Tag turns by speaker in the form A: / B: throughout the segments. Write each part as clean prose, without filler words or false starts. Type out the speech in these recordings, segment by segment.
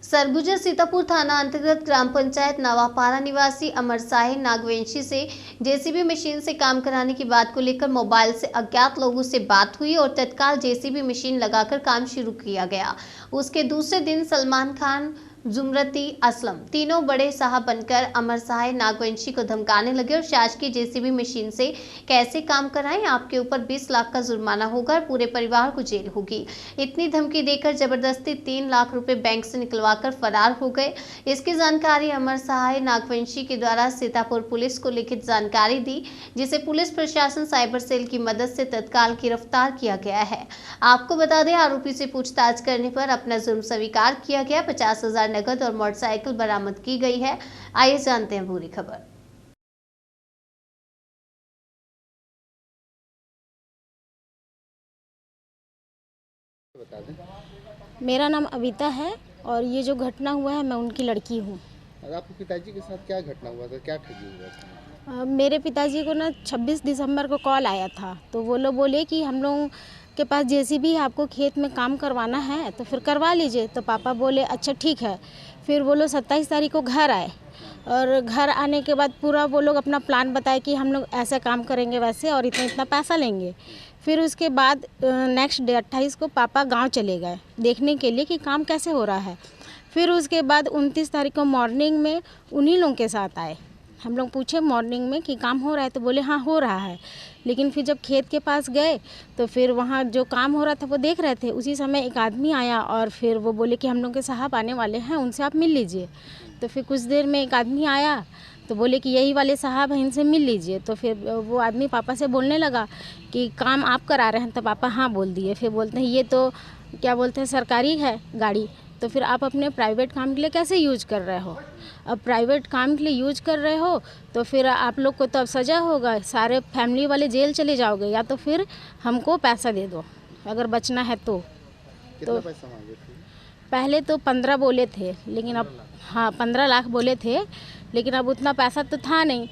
A: सरगुजा सीतापुर थाना अंतर्गत ग्राम पंचायत नवापारा निवासी अमर साहिल नागवंशी से जेसीबी मशीन से काम कराने की बात को लेकर मोबाइल से अज्ञात लोगों से बात हुई और तत्काल जेसीबी मशीन लगाकर काम शुरू किया गया। उसके दूसरे दिन सलमान खान, जुमरती, असलम तीनों बड़े साहब बनकर अमर साहिल नागवंशी को धमकाने लगे और शासकीय जेसीबी मशीन से कैसे काम कराएं, आपके ऊपर 20 लाख का जुर्माना होगा और पूरे परिवार को जेल होगी। इतनी धमकी देकर जबरदस्ती 3 लाख रुपए बैंक से निकलवाकर फरार हो गए। इसकी जानकारी अमर साहिल नागवंशी के द्वारा सीतापुर पुलिस को लिखित जानकारी दी, जिसे पुलिस प्रशासन साइबर सेल की मदद से तत्काल गिरफ्तार किया गया है। आपको बता दें, आरोपी से पूछताछ करने पर अपना जुर्म स्वीकार किया गया। 50,000 नकद और मोटरसाइकिल बरामद की गई है। आइए जानते हैं पूरी खबर।
B: बता दें।
C: मेरा नाम अविता है और ये जो घटना हुआ है मैं उनकी लड़की हूँ।
B: आपके पिताजी के साथ क्या घटना हुआ था, क्या ठगी हुआ था?
C: मेरे पिताजी को ना 26 दिसंबर को कॉल आया था, तो वो लोग बोले कि हम लोगों के पास जेसीबी है, आपको खेत में काम करवाना है तो फिर करवा लीजिए। तो पापा बोले अच्छा ठीक है। फिर वो लोग 27 तारीख को घर आए और घर आने के बाद पूरा वो लोग अपना प्लान बताए कि हम लोग ऐसे काम करेंगे वैसे और इतना इतना पैसा लेंगे। फिर उसके बाद नेक्स्ट डे 28 को पापा गांव चले गए देखने के लिए कि काम कैसे हो रहा है। फिर उसके बाद 29 तारीख को मॉर्निंग में उन्हीं लोगों के साथ आए। हम लोग पूछे मॉर्निंग में कि काम हो रहा है, तो बोले हाँ हो रहा है। लेकिन फिर जब खेत के पास गए तो फिर वहाँ जो काम हो रहा था वो देख रहे थे। उसी समय एक आदमी आया और फिर वो बोले कि हम लोग के साहब आने वाले हैं, उनसे आप मिल लीजिए। तो फिर कुछ देर में एक आदमी आया तो बोले कि यही वाले साहब हैं, इनसे मिल लीजिए। तो फिर वो आदमी पापा से बोलने लगा कि काम आप करा रहे हैं, तो पापा हाँ बोल दिए। फिर बोलते हैं ये तो क्या बोलते हैं सरकारी है गाड़ी, तो फिर आप अपने प्राइवेट काम के लिए कैसे यूज कर रहे हो? अब प्राइवेट काम के लिए यूज कर रहे हो तो फिर आप लोग को तो अब सज़ा होगा, सारे फैमिली वाले जेल चले जाओगे, या तो फिर हमको पैसा दे दो अगर बचना है तो।
B: कितना पैसा मांगे थे?
C: पहले तो 15 बोले थे, लेकिन अब हाँ 15 लाख बोले थे, लेकिन अब उतना पैसा तो था नहीं।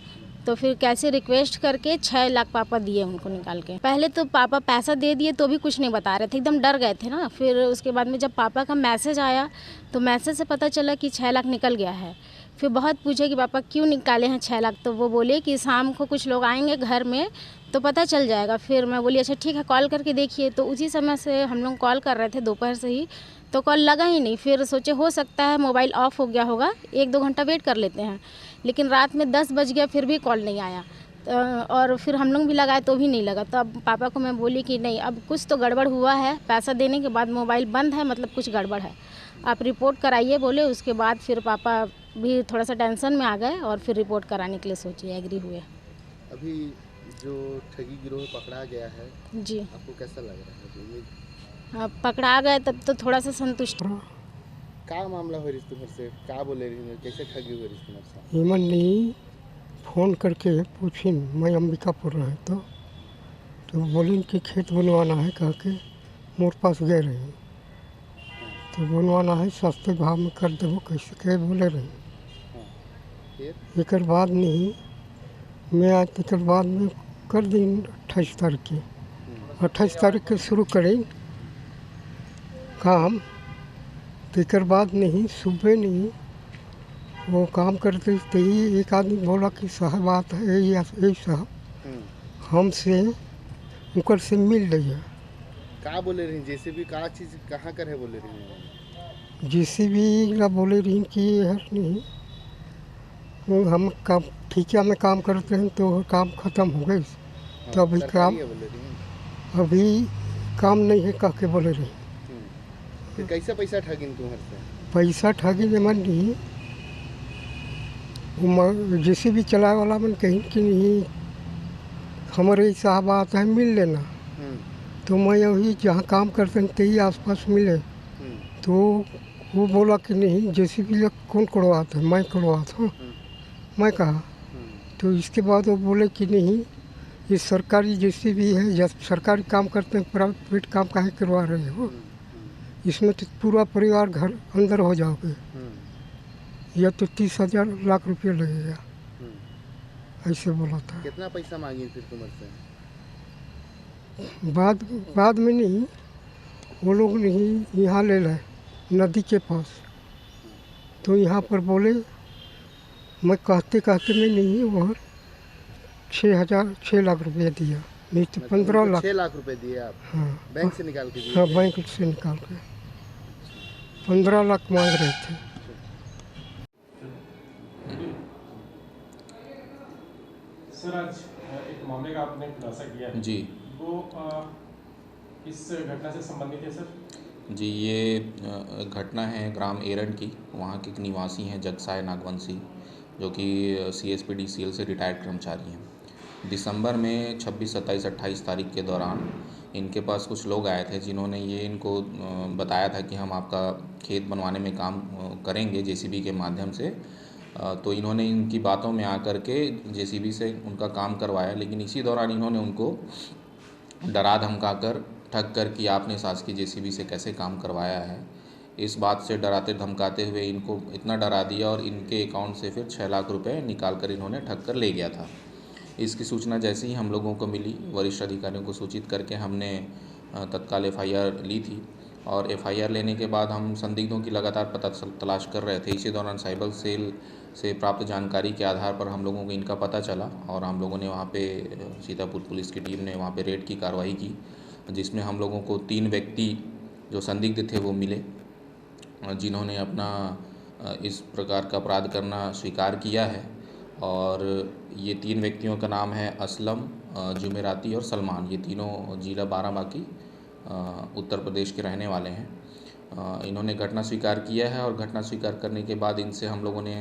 C: तो फिर कैसे रिक्वेस्ट करके 6 लाख पापा दिए उनको निकाल के। पहले तो पापा पैसा दे दिए तो भी कुछ नहीं बता रहे थे, एकदम डर गए थे ना। फिर उसके बाद में जब पापा का मैसेज आया तो मैसेज से पता चला कि 6 लाख निकल गया है। फिर बहुत पूछे कि पापा क्यों निकाले हैं 6 लाख, तो वो बोले कि शाम को कुछ लोग आएंगे घर में तो पता चल जाएगा। फिर मैं बोली अच्छा ठीक है कॉल करके देखिए। तो उसी समय से हम लोग कॉल कर रहे थे दोपहर से ही, तो कॉल लगा ही नहीं। फिर सोचे हो सकता है मोबाइल ऑफ हो गया होगा, 1-2 घंटा वेट कर लेते हैं। लेकिन रात में 10 बज गया फिर भी कॉल नहीं आया। और फिर हम लोग भी लगाए तो भी नहीं लगा। तो अब पापा को मैं बोली कि नहीं अब कुछ तो गड़बड़ हुआ है, पैसा देने के बाद मोबाइल बंद है, मतलब कुछ गड़बड़ है, आप रिपोर्ट कराइए बोले। उसके बाद फिर पापा भी थोड़ा सा टेंशन में आ गए और फिर रिपोर्ट कराने के लिए सोचे, एग्री हुए।
B: अभी जो ठगी गिरोह पकड़ा गया है
C: जी,
B: आपको कैसा लग रहा है?
C: हाँ पकड़ा गए तब तो थोड़ा सा संतुष्ट।
B: क्या मामला हो रही तुम्हारे से, क्या बोले रही, कैसे ठगी हो रही तुम्हारे साथ?
D: हेमन ने फ़ोन करके पूछी, मैं अंबिकापुर रहे तो बोली कि खेत बनवाना है कह के मोर पास गए रही, तो बनवाना है सस्ते भाव में कर देवो कैसे कहे बोले रही। एक बाद नहीं मैं आज तक बाद में कर दी 28 तारीख के 28 तारीख के शुरू करें काम। तो एक बाद नहीं सुबह नहीं वो काम करते तो ही एक आदमी बोला कि साहब बात है यही साहब हमसे उनकर से मिल रही है।
B: क्या बोले रही जैसे भी क्या चीज़ कहाँ कर है बोले रही?
D: जैसे भी ना बोले रही कि यार नहीं वो हम काम ठेका में काम करते हैं तो काम ख़त्म हो गई, तो अभी काम नहीं है कह के बोले रही।
B: फिर कैसे पैसा ठगी तुम्हारे से?
D: पैसा ठगी में मन नहीं वो जैसे भी चलाए वाला मन कहीं कि नहीं हमारे साहब आता है मिल लेना। तो मैं यही जहाँ काम करते हैं तही आसपास मिले, तो वो बोला कि नहीं जैसे भी लोग कौन करवाता है, मैं करवाता हूँ। मैं कहा तो इसके बाद वो बोले कि नहीं ये सरकारी जैसे भी है, जब सरकारी काम करते हैं प्राइवेट काम काहे करवा रहे हो, इसमें तो पूरा परिवार घर अंदर हो जाओगे, या तो 30,000 लाख रुपये लगेगा, ऐसे बोला था।
B: कितना पैसा मांगे फिर तुम्हारे से?
D: बाद में नहीं वो लोग नहीं यहाँ ले लाए नदी के पास, तो यहाँ पर बोले, मैं कहते कहते मैं नहीं वहाँ 6 लाख रुपया दिया, नहीं तो 15 लाख।
B: 6 लाख रुपए दिए आप?
D: हाँ
B: बैंक से निकाल के दिए?
D: हाँ, बैंक से निकाल के 15 लाख मांग रहे थे।
E: सर, आज एक मामले का आपने खुलासा किया है
F: जी।
E: वो किस घटना से संबंधित है सर?
F: जी, ये घटना है ग्राम एरंड की। वहाँ के एक निवासी हैं जगसाय नागवंशी, जो कि CSPDCL से रिटायर्ड कर्मचारी हैं। दिसंबर में 26, 27, 28 तारीख के दौरान इनके पास कुछ लोग आए थे, जिन्होंने ये इनको बताया था कि हम आपका खेत बनवाने में काम करेंगे JCB के माध्यम से। तो इन्होंने इनकी बातों में आकर के JCB से उनका काम करवाया, लेकिन इसी दौरान इन्होंने उनको डरा धमका कर ठग कर कि आपने शासकीय JCB से कैसे काम करवाया है, इस बात से डराते धमकाते हुए इनको इतना डरा दिया और इनके अकाउंट से फिर 6 लाख रुपए निकाल कर इन्होंने ठग कर ले गया था। इसकी सूचना जैसे ही हम लोगों को मिली, वरिष्ठ अधिकारियों को सूचित करके हमने तत्काल FIR ली थी और FIR लेने के बाद हम संदिग्धों की लगातार पता तलाश कर रहे थे। इसी दौरान साइबर सेल से प्राप्त जानकारी के आधार पर हम लोगों को इनका पता चला और हम लोगों ने वहाँ पे सीतापुर पुलिस की टीम ने वहाँ पे रेड की कार्रवाई की, जिसमें हम लोगों को 3 व्यक्ति जो संदिग्ध थे वो मिले, जिन्होंने अपना इस प्रकार का अपराध करना स्वीकार किया है। और ये 3 व्यक्तियों का नाम है असलम, जुमेराती और सलमान। ये तीनों जिला बाराबांकी उत्तर प्रदेश के रहने वाले हैं। इन्होंने घटना स्वीकार किया है और घटना स्वीकार करने के बाद इनसे हम लोगों ने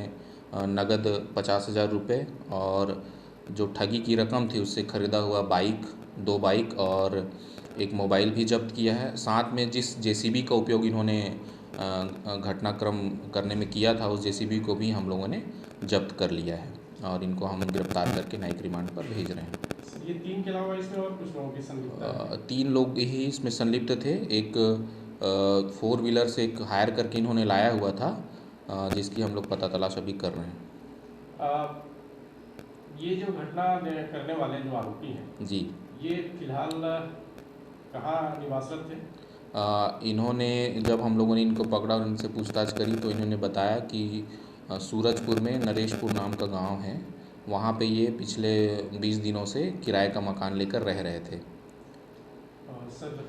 F: नगद 50,000 रुपये और जो ठगी की रकम थी उससे ख़रीदा हुआ बाइक, 2 बाइक और एक मोबाइल भी जब्त किया है। साथ में जिस JCB का उपयोग इन्होंने घटनाक्रम करने में किया था, उस JCB को भी हम लोगों ने जब्त कर लिया है और इनको हम गिरफ्तार करके न्यायिक रिमांड पर भेज रहे हैं।
E: ये 3 के अलावा इसमें और कुछ लोगों की संलिप्तता है?
F: 3 लोग ही इसमें संलिप्त थे। एक 4 व्हीलर से एक हायर करके इन्होंने लाया हुआ था, जिसकी हम लोग पता तलाश अभी कर रहे हैं।
E: ये जो घटना करने वाले जो आरोपी हैं
F: जी,
E: ये फिलहाल कहाँ निवासरत थे?
F: इन्होंने जब हम लोगों ने इनको पकड़ा और इनसे पूछताछ करी तो इन्होंने बताया कि सूरजपुर में नरेशपुर नाम का गांव है, वहाँ पे ये पिछले 20 दिनों से किराए का मकान लेकर रह रहे थे।
E: सर,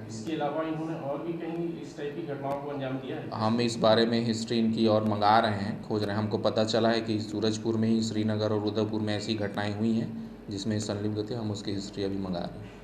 E: इसके अलावा इन्होंने और भी कहीं इस टाइप की घटनाओं को अंजाम दिया है?
F: हम इस बारे में हिस्ट्री इनकी और मंगा रहे हैं, खोज रहे हैं। हमको पता चला है कि सूरजपुर में ही, श्रीनगर और उदयपुर में ऐसी घटनाएं हुई हैं जिसमें संलिप्त थे। हम उसकी हिस्ट्री अभी मंगा रहे हैं।